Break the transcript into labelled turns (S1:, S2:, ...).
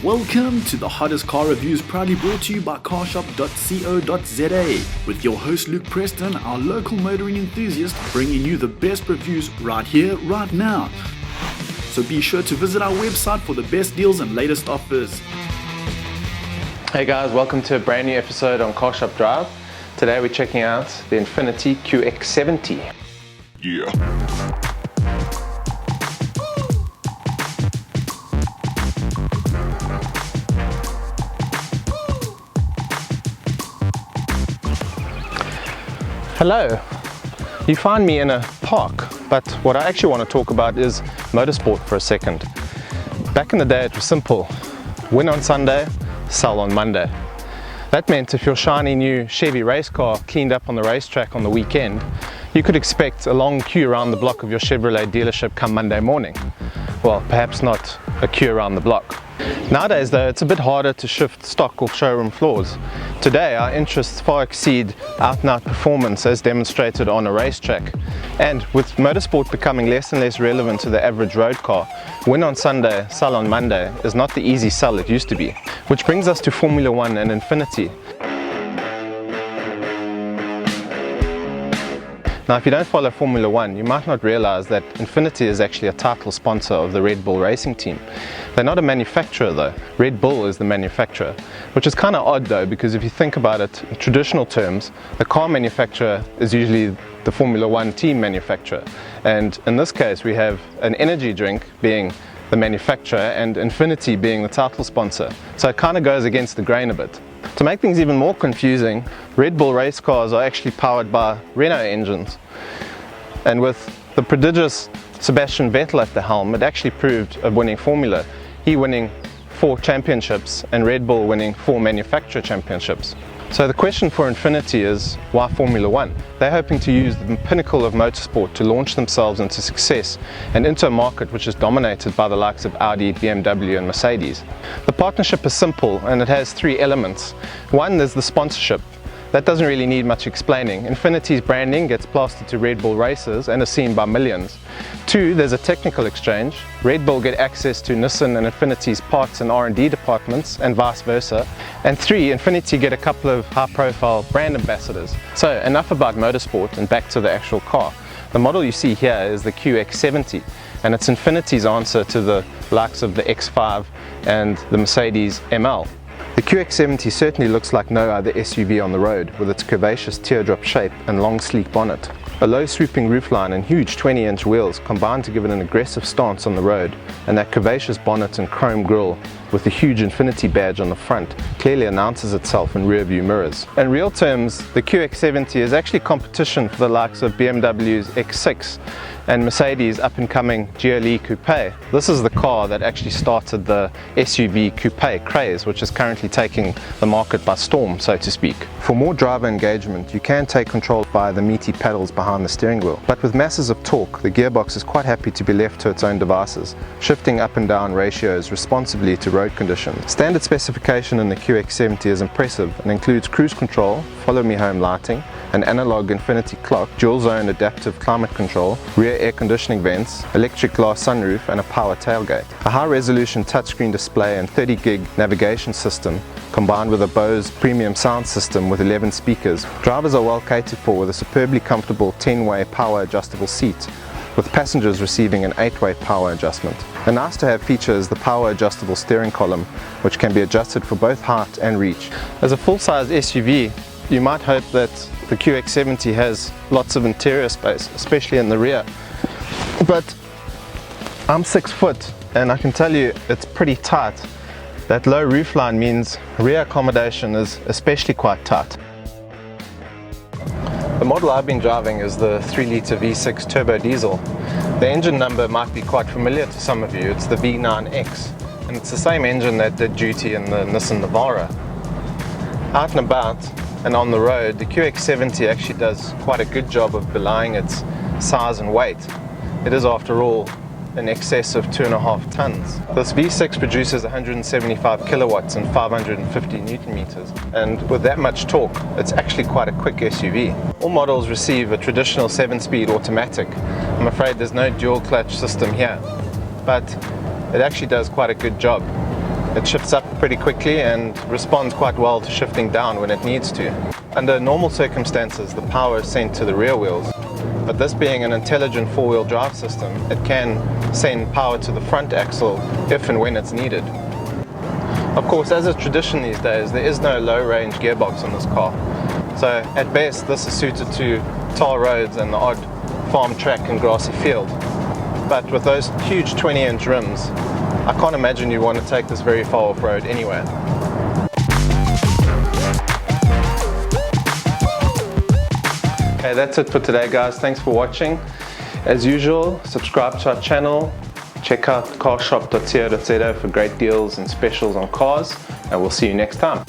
S1: Welcome to the hottest car reviews, proudly brought to you by Carshop.co.za with your host Luke Preston, our local motoring enthusiast, bringing you the best reviews right here, right now. So be sure to visit our website for the best deals and latest offers.
S2: Hey guys, welcome to a brand new episode on Carshop Drive. Today we're checking out the Infiniti QX70.
S3: Yeah.
S2: Hello, you find me in a park, but what I actually want to talk about is motorsport for a second. Back in the day it was simple, win on Sunday, sell on Monday. That meant if your shiny new Chevy race car cleaned up on the racetrack on the weekend, you could expect a long queue around the block of your Chevrolet dealership come Monday morning. Well, perhaps not a queue around the block. Nowadays though, it's a bit harder to shift stock off showroom floors. Today our interests far exceed out-and-out performance as demonstrated on a racetrack. And with motorsport becoming less and less relevant to the average road car, win on Sunday, sell on Monday is not the easy sell it used to be. Which brings us to Formula One and Infiniti. Now if you don't follow Formula One, you might not realize that Infiniti is actually a title sponsor of the Red Bull racing team. They're not a manufacturer though, Red Bull is the manufacturer, which is kind of odd though, because if you think about it in traditional terms, the car manufacturer is usually the Formula One team manufacturer. And in this case we have an energy drink being the manufacturer and Infiniti being the title sponsor. So it kind of goes against the grain a bit. To make things even more confusing, Red Bull race cars are actually powered by Renault engines. And with the prodigious Sebastian Vettel at the helm, it actually proved a winning formula. He winning 4 championships and Red Bull winning 4 manufacturer championships. So the question for Infiniti is, why Formula One? They're hoping to use the pinnacle of motorsport to launch themselves into success and into a market which is dominated by the likes of Audi, BMW and Mercedes. The partnership is simple and it has 3 elements. One, there's the sponsorship. That doesn't really need much explaining. Infiniti's branding gets plastered to Red Bull races and is seen by millions. 2, there's a technical exchange. Red Bull get access to Nissan and Infiniti's parts and R&D departments and vice versa. And 3, Infiniti get a couple of high-profile brand ambassadors. So enough about motorsport and back to the actual car. The model you see here is the QX70 and it's Infiniti's answer to the likes of the X5 and the Mercedes ML. The QX70 certainly looks like no other SUV on the road, with its curvaceous teardrop shape and long sleek bonnet. A low swooping roofline and huge 20-inch wheels combine to give it an aggressive stance on the road, and that curvaceous bonnet and chrome grille with the huge Infiniti badge on the front clearly announces itself in rearview mirrors. In real terms, the QX70 is actually competition for the likes of BMW's X6 and Mercedes' up-and-coming GLE Coupe. This is the car that actually started the SUV Coupe craze, which is currently taking the market by storm, so to speak. For more driver engagement, you can take control via the meaty pedals behind the steering wheel. But with masses of torque, the gearbox is quite happy to be left to its own devices, shifting up and down ratios responsibly to road conditions. Standard specification in the QX70 is impressive and includes cruise control, follow me home lighting, an analog Infiniti clock, dual zone adaptive climate control, rear air conditioning vents, electric glass sunroof and a power tailgate. A high resolution touchscreen display and 30 gig navigation system combined with a Bose premium sound system with 11 speakers. Drivers are well catered for with a superbly comfortable 10-way power adjustable seat, with passengers receiving an 8-way power adjustment. A nice to have feature is the power adjustable steering column, which can be adjusted for both height and reach. As a full-size SUV, you might hope that the QX70 has lots of interior space, especially in the rear. But I'm 6 foot and I can tell you it's pretty tight. That low roofline means rear accommodation is especially quite tight. The model I've been driving is the 3-litre V6 turbo diesel. The engine number might be quite familiar to some of you. It's the V9X and it's the same engine that did duty in the Nissan Navara. Out and about and on the road, the QX70 actually does quite a good job of belying its size and weight. It is after all in excess of 2.5 tons. This V6 produces 175 kilowatts and 550 newton meters, and with that much torque, it's actually quite a quick SUV. All models receive a traditional 7-speed automatic. I'm afraid there's no dual clutch system here, but it actually does quite a good job. It shifts up pretty quickly and responds quite well to shifting down when it needs to. Under normal circumstances, the power is sent to the rear wheels, but this being an intelligent four-wheel drive system, it can send power to the front axle if and when it's needed. Of course, as is tradition these days, there is no low-range gearbox on this car. So at best, this is suited to tar roads and the odd farm track and grassy field. But with those huge 20-inch rims, I can't imagine you want to take this very far off-road anyway. Okay, that's it for today, guys. Thanks for watching. As usual, subscribe to our channel. Check out carshop.co.za for great deals and specials on cars, and we'll see you next time.